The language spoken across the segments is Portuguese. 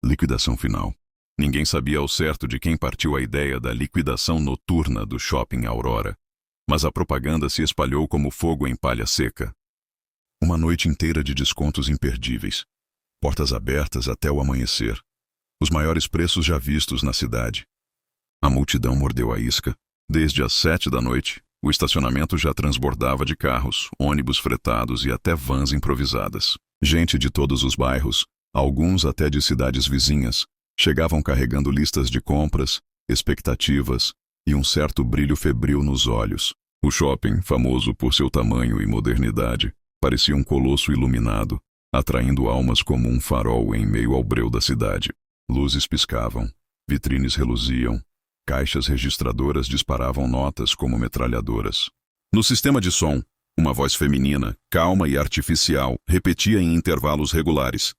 Liquidação final. Ninguém sabia ao certo de quem partiu a ideia da liquidação noturna do Shopping Aurora, mas a propaganda se espalhou como fogo em palha seca. Uma noite inteira de descontos imperdíveis. Portas abertas até o amanhecer. Os maiores preços já vistos na cidade. A multidão mordeu a isca. Desde as 7 da noite, o estacionamento já transbordava de carros, ônibus fretados e até vans improvisadas. Gente de todos os bairros, alguns até de cidades vizinhas, chegavam carregando listas de compras, expectativas e um certo brilho febril nos olhos. O shopping, famoso por seu tamanho e modernidade, parecia um colosso iluminado, atraindo almas como um farol em meio ao breu da cidade. Luzes piscavam, vitrines reluziam, caixas registradoras disparavam notas como metralhadoras. No sistema de som, uma voz feminina, calma e artificial, repetia em intervalos regulares: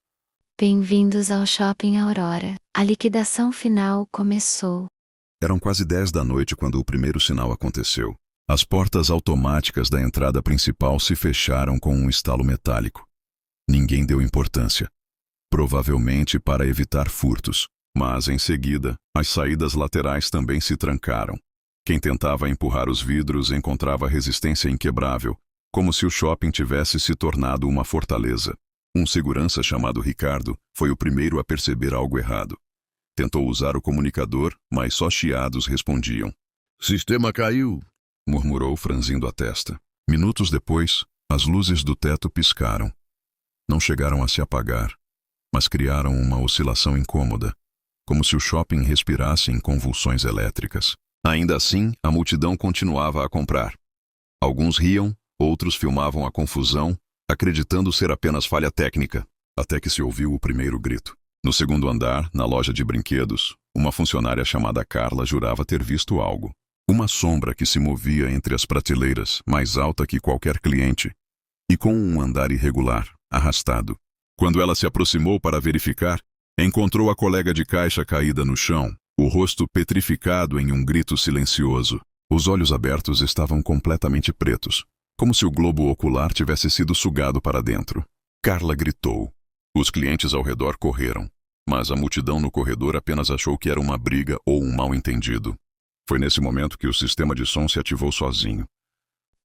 Bem-vindos ao Shopping Aurora. A liquidação final começou. Eram quase 10 da noite quando o primeiro sinal aconteceu. As portas automáticas da entrada principal se fecharam com um estalo metálico. Ninguém deu importância. Provavelmente para evitar furtos. Mas, em seguida, as saídas laterais também se trancaram. Quem tentava empurrar os vidros encontrava resistência inquebrável, como se o shopping tivesse se tornado uma fortaleza. Um segurança chamado Ricardo foi o primeiro a perceber algo errado. Tentou usar o comunicador, mas só chiados respondiam. Sistema caiu, murmurou franzindo a testa. Minutos depois, as luzes do teto piscaram. Não chegaram a se apagar, mas criaram uma oscilação incômoda, como se o shopping respirasse em convulsões elétricas. Ainda assim, a multidão continuava a comprar. Alguns riam, outros filmavam a confusão, acreditando ser apenas falha técnica, até que se ouviu o primeiro grito. No segundo andar, na loja de brinquedos, uma funcionária chamada Carla jurava ter visto algo. Uma sombra que se movia entre as prateleiras, mais alta que qualquer cliente, e com um andar irregular, arrastado. Quando ela se aproximou para verificar, encontrou a colega de caixa caída no chão, o rosto petrificado em um grito silencioso. Os olhos abertos estavam completamente pretos, como se o globo ocular tivesse sido sugado para dentro. Carla gritou. Os clientes ao redor correram, mas a multidão no corredor apenas achou que era uma briga ou um mal-entendido. Foi nesse momento que o sistema de som se ativou sozinho.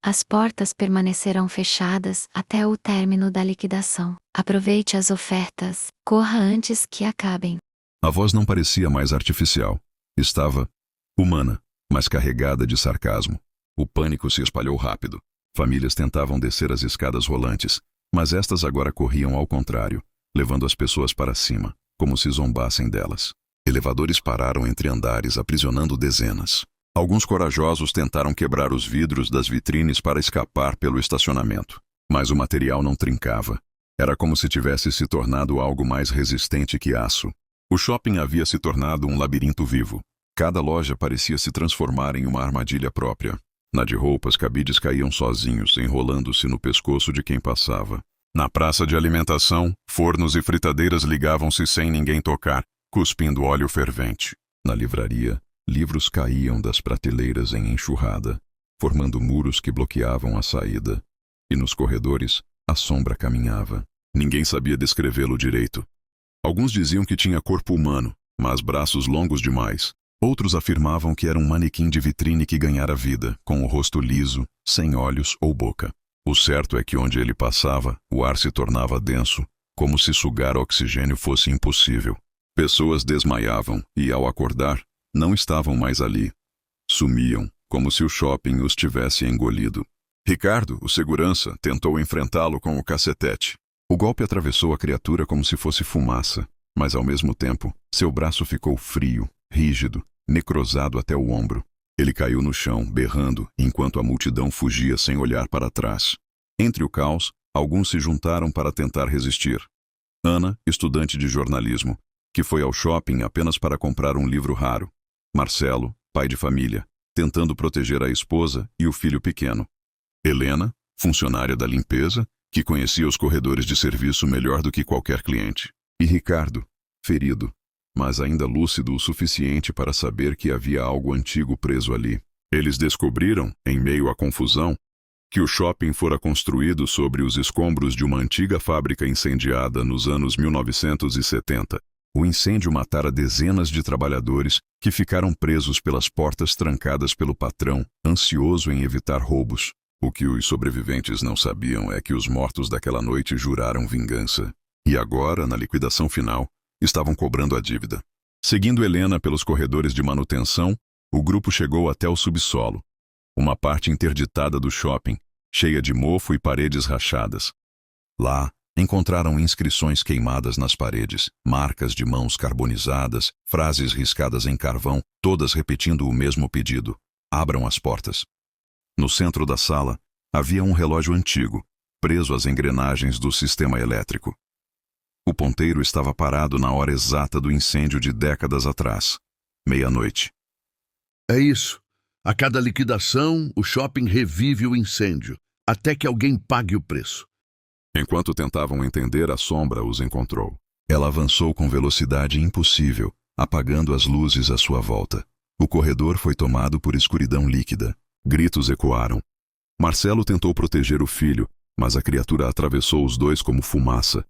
As portas permanecerão fechadas até o término da liquidação. Aproveite as ofertas. Corra antes que acabem. A voz não parecia mais artificial. Estava humana, mas carregada de sarcasmo. O pânico se espalhou rápido. Famílias tentavam descer as escadas rolantes, mas estas agora corriam ao contrário, levando as pessoas para cima, como se zombassem delas. Elevadores pararam entre andares, aprisionando dezenas. Alguns corajosos tentaram quebrar os vidros das vitrines para escapar pelo estacionamento, mas o material não trincava. Era como se tivesse se tornado algo mais resistente que aço. O shopping havia se tornado um labirinto vivo. Cada loja parecia se transformar em uma armadilha própria. Na de roupas, cabides caíam sozinhos, enrolando-se no pescoço de quem passava. Na praça de alimentação, fornos e fritadeiras ligavam-se sem ninguém tocar, cuspindo óleo fervente. Na livraria, livros caíam das prateleiras em enxurrada, formando muros que bloqueavam a saída. E nos corredores, a sombra caminhava. Ninguém sabia descrevê-lo direito. Alguns diziam que tinha corpo humano, mas braços longos demais. Outros afirmavam que era um manequim de vitrine que ganhara vida, com o rosto liso, sem olhos ou boca. O certo é que onde ele passava, o ar se tornava denso, como se sugar oxigênio fosse impossível. Pessoas desmaiavam e, ao acordar, não estavam mais ali. Sumiam, como se o shopping os tivesse engolido. Ricardo, o segurança, tentou enfrentá-lo com o cacetete. O golpe atravessou a criatura como se fosse fumaça, mas ao mesmo tempo, seu braço ficou frio, rígido, necrosado até o ombro. Ele caiu no chão, berrando, enquanto a multidão fugia sem olhar para trás. Entre o caos, alguns se juntaram para tentar resistir. Ana, estudante de jornalismo, que foi ao shopping apenas para comprar um livro raro. Marcelo, pai de família, tentando proteger a esposa e o filho pequeno. Helena, funcionária da limpeza, que conhecia os corredores de serviço melhor do que qualquer cliente. E Ricardo, ferido, mas ainda lúcido o suficiente para saber que havia algo antigo preso ali. Eles descobriram, em meio à confusão, que o shopping fora construído sobre os escombros de uma antiga fábrica incendiada nos anos 1970. O incêndio matara dezenas de trabalhadores que ficaram presos pelas portas trancadas pelo patrão, ansioso em evitar roubos. O que os sobreviventes não sabiam é que os mortos daquela noite juraram vingança. E agora, na liquidação final, estavam cobrando a dívida. Seguindo Helena pelos corredores de manutenção, o grupo chegou até o subsolo. Uma parte interditada do shopping, cheia de mofo e paredes rachadas. Lá, encontraram inscrições queimadas nas paredes, marcas de mãos carbonizadas, frases riscadas em carvão, todas repetindo o mesmo pedido: abram as portas. No centro da sala, havia um relógio antigo, preso às engrenagens do sistema elétrico. O ponteiro estava parado na hora exata do incêndio de décadas atrás, meia-noite. É isso. A cada liquidação, o shopping revive o incêndio, até que alguém pague o preço. Enquanto tentavam entender, a sombra os encontrou. Ela avançou com velocidade impossível, apagando as luzes à sua volta. O corredor foi tomado por escuridão líquida. Gritos ecoaram. Marcelo tentou proteger o filho, mas a criatura atravessou os dois como fumaça.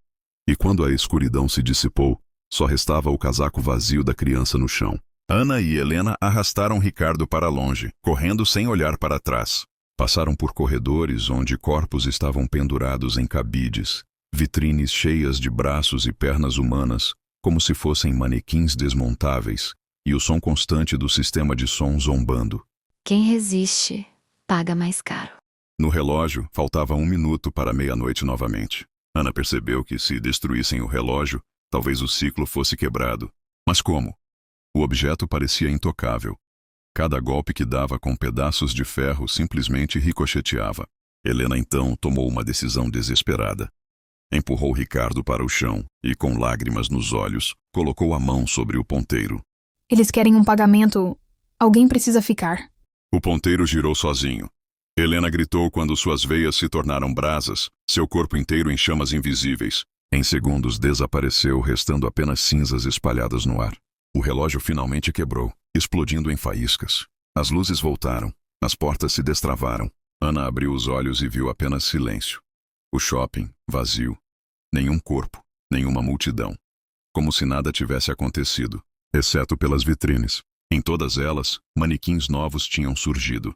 E quando a escuridão se dissipou, só restava o casaco vazio da criança no chão. Ana e Helena arrastaram Ricardo para longe, correndo sem olhar para trás. Passaram por corredores onde corpos estavam pendurados em cabides, vitrines cheias de braços e pernas humanas, como se fossem manequins desmontáveis, e o som constante do sistema de som zombando. Quem resiste, paga mais caro. No relógio, faltava 1 minuto para meia-noite novamente. Ana percebeu que, se destruíssem o relógio, talvez o ciclo fosse quebrado. Mas como? O objeto parecia intocável. Cada golpe que dava com pedaços de ferro simplesmente ricocheteava. Helena então tomou uma decisão desesperada. Empurrou Ricardo para o chão e, com lágrimas nos olhos, colocou a mão sobre o ponteiro. Eles querem um pagamento. Alguém precisa ficar. O ponteiro girou sozinho. Helena gritou quando suas veias se tornaram brasas, seu corpo inteiro em chamas invisíveis. Em segundos desapareceu, restando apenas cinzas espalhadas no ar. O relógio finalmente quebrou, explodindo em faíscas. As luzes voltaram, as portas se destravaram. Ana abriu os olhos e viu apenas silêncio. O shopping, vazio. Nenhum corpo, nenhuma multidão. Como se nada tivesse acontecido, exceto pelas vitrines. Em todas elas, manequins novos tinham surgido.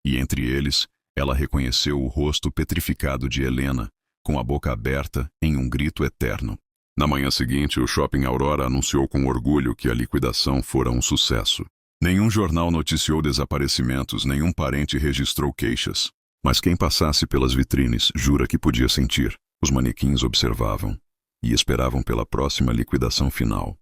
E entre eles, ela reconheceu o rosto petrificado de Helena, com a boca aberta em um grito eterno. Na manhã seguinte, o Shopping Aurora anunciou com orgulho que a liquidação fora um sucesso. Nenhum jornal noticiou desaparecimentos, nenhum parente registrou queixas. Mas quem passasse pelas vitrines jura que podia sentir. Os manequins observavam e esperavam pela próxima liquidação final.